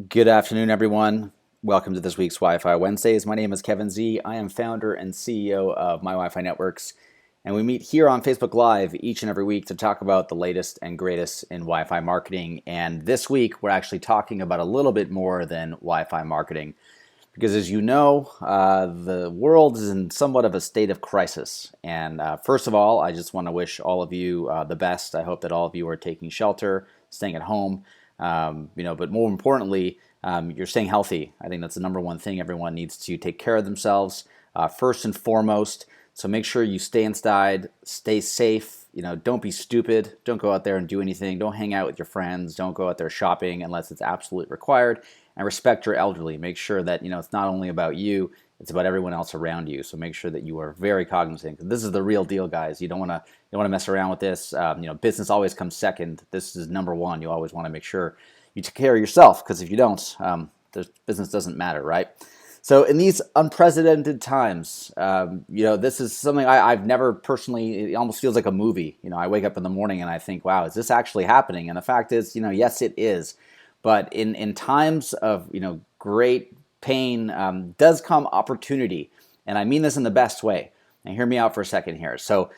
Good afternoon, everyone. Welcome to this week's Wi-Fi Wednesdays. My name is Kevin Z. I am founder and CEO of My Wi-Fi Networks, and we meet here on Facebook Live each and every week to talk about the latest and greatest in Wi-Fi marketing. And this week, we're actually talking about a little bit more than Wi-Fi marketing, because as you know, the world is in somewhat of a state of crisis. And first of all, I just want to wish all of you the best. I hope that all of you are taking shelter, staying at home. But more importantly, you're staying healthy. I think that's the number one thing. Everyone needs to take care of themselves first and foremost. So make sure you stay inside, stay safe. Don't be stupid. Don't go out there and do anything. Don't hang out with your friends. Don't go out there shopping unless it's absolutely required. And respect your elderly. Make sure that it's not only about you, it's about everyone else around you. So make sure that you are very cognizant. This is the real deal, guys. You don't want to mess around with this. Business always comes second. This is number one. You always want to make sure you take care of yourself, because if you don't, the business doesn't matter, right? So in these unprecedented times, this is something I've never personally. It almost feels like a movie. I wake up in the morning and I think, wow, is this actually happening? And the fact is, yes, it is. But in times of great pain does come opportunity, and I mean this in the best way. And hear me out for a second here. So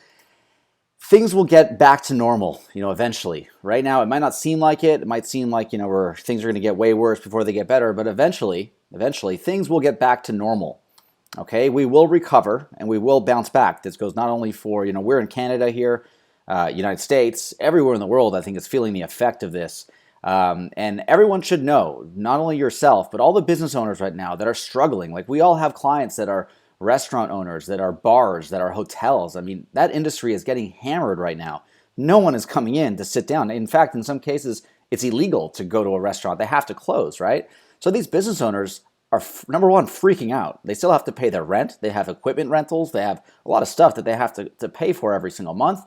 things will get back to normal, eventually. Right now, it might not seem like it. It might seem like where things are going to get way worse before they get better. But eventually, things will get back to normal. Okay, we will recover and we will bounce back. This goes not only for we're in Canada here, United States, everywhere in the world. I think is feeling the effect of this. And everyone should know, not only yourself, but all the business owners right now that are struggling. Like, we all have clients that are restaurant owners, that are bars, that are hotels. I mean, that industry is getting hammered right now. No one is coming in to sit down. In fact, in some cases, it's illegal to go to a restaurant. They have to close, right? So these business owners are, number one, freaking out. They still have to pay their rent. They have equipment rentals. They have a lot of stuff that they have to pay for every single month.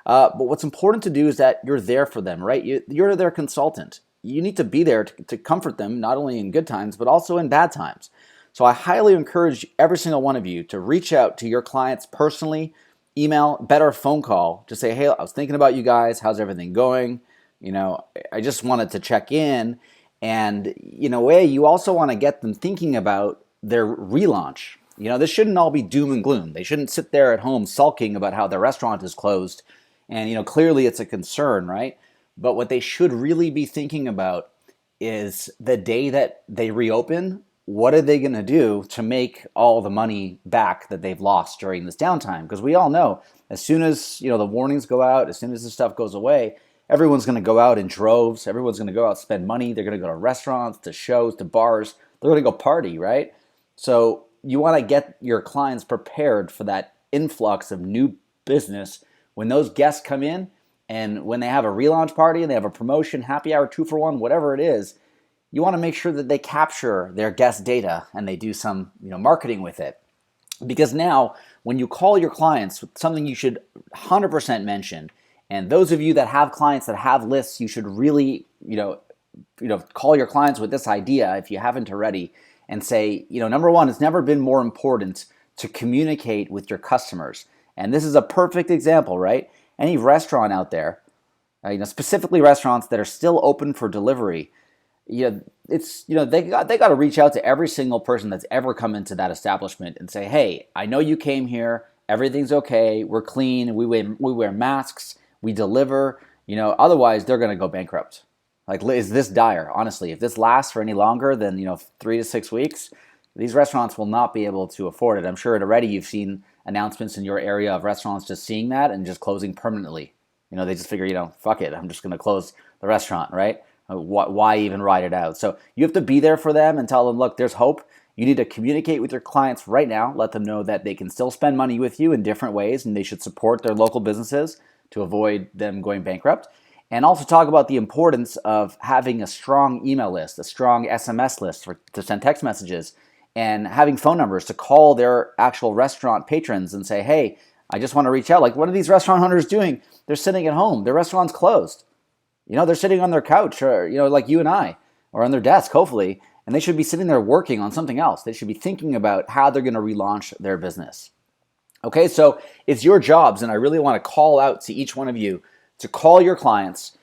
But what's important to do is that you're there for them, right? You're their consultant. You need to be there to comfort them, not only in good times, but also in bad times. So I highly encourage every single one of you to reach out to your clients personally, email, better phone call. Just say, hey, I was thinking about you guys. How's everything going? I just wanted to check in. And in a way, you also want to get them thinking about their relaunch. This shouldn't all be doom and gloom. They shouldn't sit there at home sulking about how their restaurant is closed. And clearly it's a concern, right? But what they should really be thinking about is the day that they reopen, what are they going to do to make all the money back that they've lost during this downtime? Because we all know, as soon as the warnings go out, as soon as this stuff goes away, everyone's going to go out in droves. Everyone's going to go out and spend money. They're going to go to restaurants, to shows, to bars. They're going to go party, right? So you want to get your clients prepared for that influx of new business when those guests come in, and when they have a relaunch party and they have a promotion, happy hour, 2-for-1, whatever it is. You want to make sure that they capture their guest data and they do some marketing with it. Because now, when you call your clients, something you should 100% mention, and those of you that have clients that have lists, you should really call your clients with this idea, if you haven't already, and say, number one, it's never been more important to communicate with your customers. And this is a perfect example, right? Any restaurant out there, specifically restaurants that are still open for delivery, they got to reach out to every single person that's ever come into that establishment and say, hey, I know you came here, everything's okay, we're clean, we wear masks, we deliver. Otherwise they're going to go bankrupt. Like, is this dire? Honestly, if this lasts for any longer than 3 to 6 weeks, these restaurants will not be able to afford it. I'm sure already you've seen announcements in your area of restaurants just seeing that and just closing permanently. They just figure, fuck it, I'm just going to close the restaurant, right? Why even ride it out? So you have to be there for them and tell them, look, there's hope. You need to communicate with your clients right now. Let them know that they can still spend money with you in different ways, and they should support their local businesses to avoid them going bankrupt. And also talk about the importance of having a strong email list, a strong SMS list to send text messages, and having phone numbers to call their actual restaurant patrons and say, hey, I just want to reach out. Like, what are these restaurant owners doing? They're sitting at home. Their restaurant's closed. They're sitting on their couch, or, like you and I, or on their desk, hopefully, and they should be sitting there working on something else. They should be thinking about how they're going to relaunch their business. Okay, so it's your jobs, and I really want to call out to each one of you to call your clients,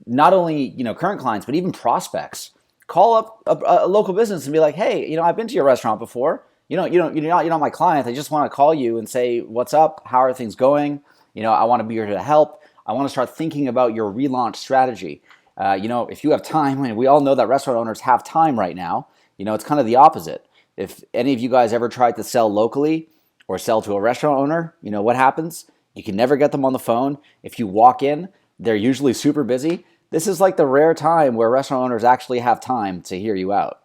not only current clients, but even prospects, call up a local business and be like, hey, I've been to your restaurant before. You're not my client. I just want to call you and say, what's up? How are things going? I want to be here to help. I want to start thinking about your relaunch strategy. If you have time, and we all know that restaurant owners have time right now, it's kind of the opposite. If any of you guys ever tried to sell locally or sell to a restaurant owner, what happens? You can never get them on the phone. If you walk in, they're usually super busy. This is like the rare time where restaurant owners actually have time to hear you out.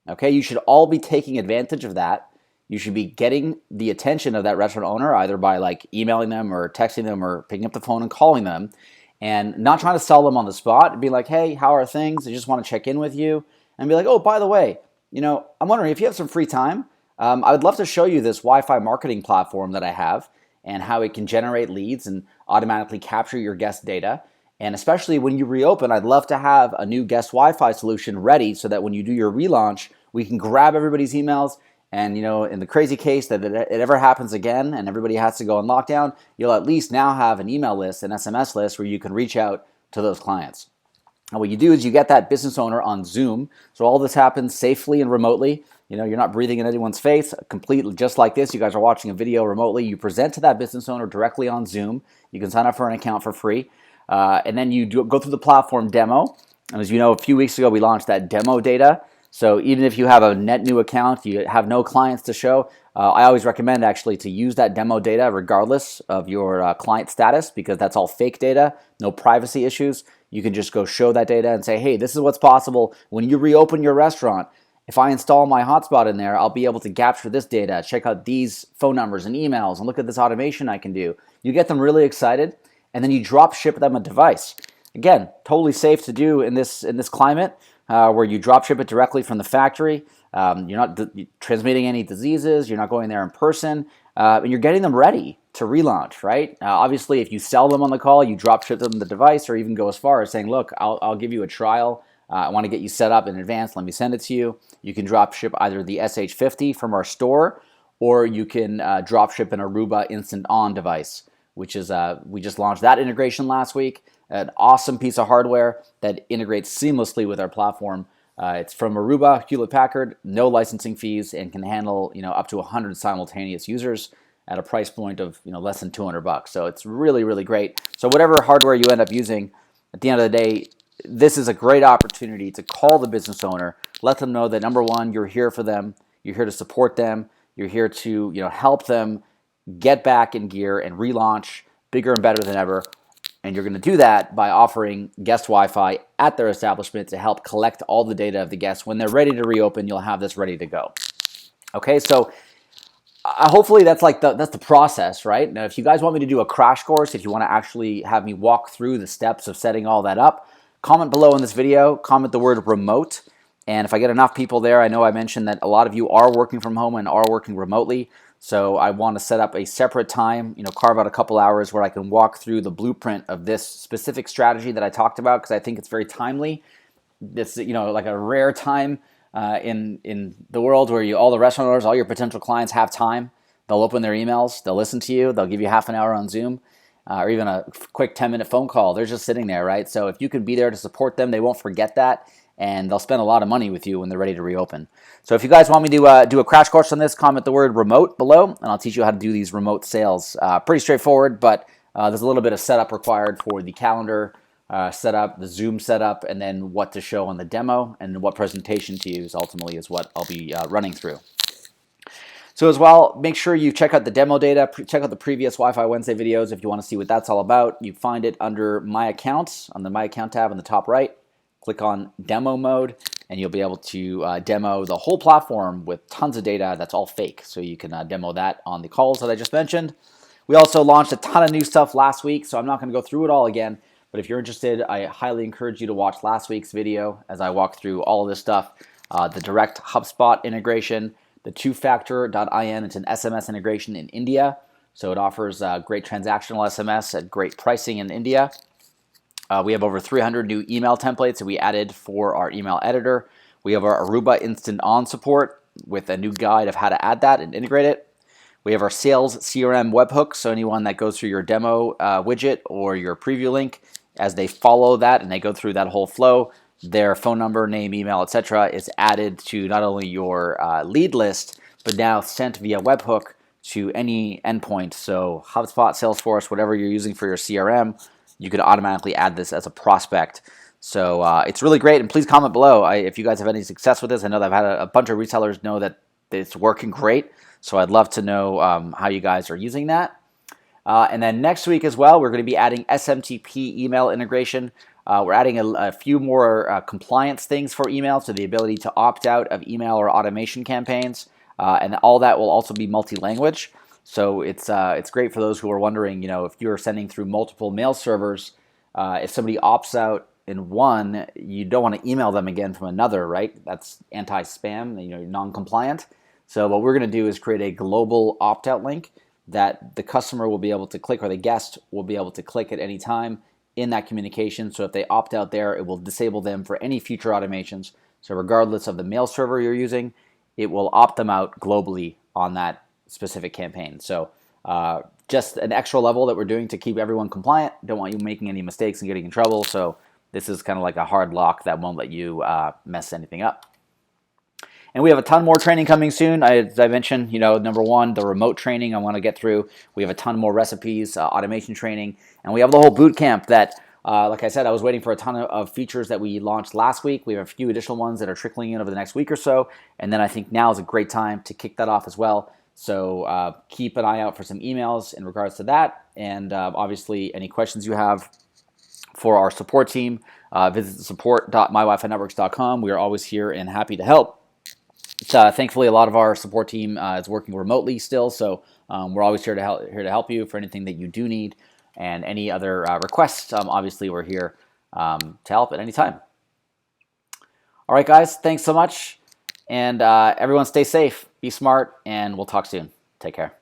Okay, you should all be taking advantage of that. You should be getting the attention of that restaurant owner either by like emailing them or texting them or picking up the phone and calling them, and not trying to sell them on the spot. Be like, hey, how are things? I just want to check in with you. And be like, oh, by the way, I'm wondering if you have some free time. I would love to show you this Wi-Fi marketing platform that I have and how it can generate leads and automatically capture your guest data. And especially when you reopen, I'd love to have a new guest Wi-Fi solution ready so that when you do your relaunch, we can grab everybody's emails. And in the crazy case that it ever happens again and everybody has to go on lockdown, you'll at least now have an email list, an SMS list where you can reach out to those clients. And what you do is you get that business owner on Zoom. So all this happens safely and remotely. You're not breathing in anyone's face. Completely just like this, you guys are watching a video remotely. You present to that business owner directly on Zoom. You can sign up for an account for free. And then you go through the platform demo. And as you know, a few weeks ago, we launched that demo data. So even if you have a net new account, you have no clients to show, I always recommend actually to use that demo data regardless of your client status, because that's all fake data, no privacy issues. You can just go show that data and say, hey, this is what's possible when you reopen your restaurant. If I install my hotspot in there, I'll be able to capture this data, check out these phone numbers and emails, and look at this automation I can do. You get them really excited, and then you drop ship them a device. Again, totally safe to do in this climate where you drop ship it directly from the factory. You're not transmitting any diseases. You're not going there in person, and you're getting them ready to relaunch, right? Obviously, if you sell them on the call, you drop ship them the device, or even go as far as saying, look, I'll give you a trial. I want to get you set up in advance. Let me send it to you. You can drop ship either the SH50 from our store, or you can drop ship an ARUBA Instant On device, which is, we just launched that integration last week. An awesome piece of hardware that integrates seamlessly with our platform. It's from ARUBA, Hewlett-Packard, no licensing fees, and can handle up to 100 simultaneous users at a price point of less than $200. So it's really, really great. So whatever hardware you end up using, at the end of the day, this is a great opportunity to call the business owner, let them know that number one, you're here for them, you're here to support them, you're here to help them get back in gear and relaunch bigger and better than ever. And you're going to do that by offering guest Wi-Fi at their establishment to help collect all the data of the guests. When they're ready to reopen, you'll have this ready to go. Okay, so hopefully that's the process, right? Now, if you guys want me to do a crash course, if you want to actually have me walk through the steps of setting all that up, comment below in this video, comment the word remote. And if I get enough people there, I know I mentioned that a lot of you are working from home and are working remotely. So I want to set up a separate time, carve out a couple hours where I can walk through the blueprint of this specific strategy that I talked about, because I think it's very timely. This, like a rare time in the world where all the restaurant owners, all your potential clients have time. They'll open their emails, they'll listen to you, they'll give you half an hour on Zoom, or even a quick 10-minute phone call. They're just sitting there, right? So if you can be there to support them, they won't forget that. And they'll spend a lot of money with you when they're ready to reopen. So if you guys want me to do a crash course on this, comment the word remote below, and I'll teach you how to do these remote sales. Pretty straightforward, but there's a little bit of setup required for the calendar setup, the Zoom setup, and then what to show on the demo, and what presentation to use ultimately is what I'll be running through. So as well, make sure you check out the demo data, check out the previous Wi-Fi Wednesday videos if you want to see what that's all about. You find it under My Accounts on the My Account tab on the top right. Click on demo mode, and you'll be able to demo the whole platform with tons of data that's all fake. So you can demo that on the calls that I just mentioned. We also launched a ton of new stuff last week, so I'm not going to go through it all again. But if you're interested, I highly encourage you to watch last week's video as I walk through all of this stuff. The direct HubSpot integration, the two-factor.in, it's an SMS integration in India. So it offers great transactional SMS at great pricing in India. We have over 300 new email templates that we added for our email editor. We have our Aruba Instant On support with a new guide of how to add that and integrate it. We have our sales CRM webhooks, so anyone that goes through your demo widget or your preview link, as they follow that and they go through that whole flow, their phone number, name, email, etc. is added to not only your lead list, but now sent via webhook to any endpoint. So HubSpot, Salesforce, whatever you're using for your CRM, you could automatically add this as a prospect. So it's really great. And please comment below if you guys have any success with this. I know that I've had a bunch of resellers know that it's working great. So I'd love to know how you guys are using that. And then next week as well, we're going to be adding SMTP email integration. We're adding a few more compliance things for email, so the ability to opt out of email or automation campaigns. And all that will also be multi-language. So it's great for those who are wondering, if you're sending through multiple mail servers, if somebody opts out in one, you don't want to email them again from another, right? That's anti-spam, you're non-compliant. So what we're going to do is create a global opt-out link that the customer will be able to click, or the guest will be able to click at any time in that communication. So if they opt out there, it will disable them for any future automations. So regardless of the mail server you're using, it will opt them out globally on that specific campaign. So just an extra level that we're doing to keep everyone compliant. Don't want you making any mistakes and getting in trouble. So this is kind of like a hard lock that won't let you mess anything up. And we have a ton more training coming soon. As I mentioned, number one, the remote training I want to get through. We have a ton more recipes, automation training, and we have the whole boot camp that, like I said, I was waiting for a ton of features that we launched last week. We have a few additional ones that are trickling in over the next week or so, and then I think now is a great time to kick that off as well. So keep an eye out for some emails in regards to that, and obviously any questions you have for our support team, visit support.mywifinetworks.com. We are always here and happy to help. Thankfully, a lot of our support team is working remotely still, so we're always here to help you for anything that you do need, and any other requests. Obviously, we're here to help at any time. All right, guys, thanks so much, and everyone stay safe, be smart, and we'll talk soon. Take care.